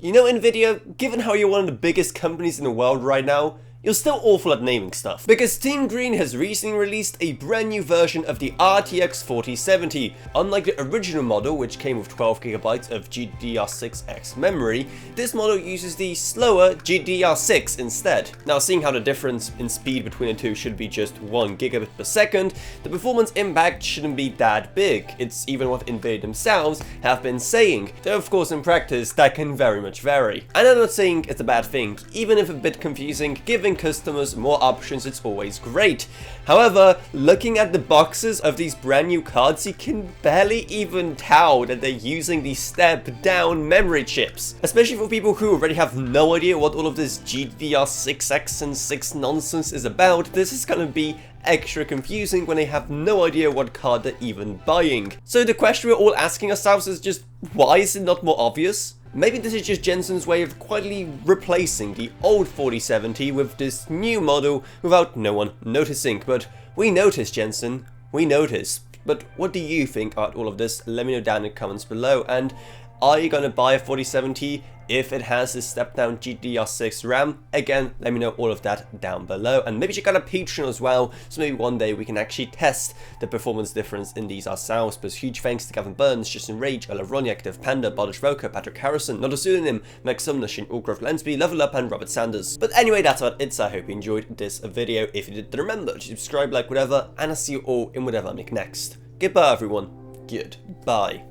You know, Nvidia, given how you're one of the biggest companies in the world right now, you're still awful at naming stuff. Because Team Green has recently released a brand new version of the RTX 4070. Unlike the original model, which came with 12GB of GDDR6X memory, this model uses the slower GDDR6 instead. Now, seeing how the difference in speed between the two should be just 1 gigabit per second, the performance impact shouldn't be that big. It's even what Nvidia themselves have been saying, though of course in practice that can very much vary. And I'm not saying it's a bad thing, even if a bit confusing, giving customers more options it's always great. However, looking at the boxes of these brand new cards, you can barely even tell that they're using these step down memory chips. Especially for people who already have no idea what all of this GDDR6X and 6 nonsense is about, this is gonna be extra confusing when they have no idea what card they're even buying. So the question we're all asking ourselves is just, why is it not more obvious? Maybe this is just Jensen's way of quietly replacing the old 4070 with this new model without no one noticing. But we notice, Jensen, we notice. But what do you think about all of this? Let me know down in the comments below. And are you gonna buy a 4070 if it has this step down GDDR6 RAM? Again, let me know all of that down below. And maybe check out a Patreon as well, so maybe one day we can actually test the performance difference in these ourselves. But huge thanks to Gavin Burns, Justin Rage, Avrona, Active Panda, Bodish Roker, Patrick Harrison, Not a Pseudonym, Meg Sumner, Shane Allgrove, Lensby, Level Up, and Robert Sanders. But anyway, that's about it. So I hope you enjoyed this video. If you did, then remember to subscribe, like, whatever, and I'll see you all in whatever I make next. Goodbye, everyone. Goodbye.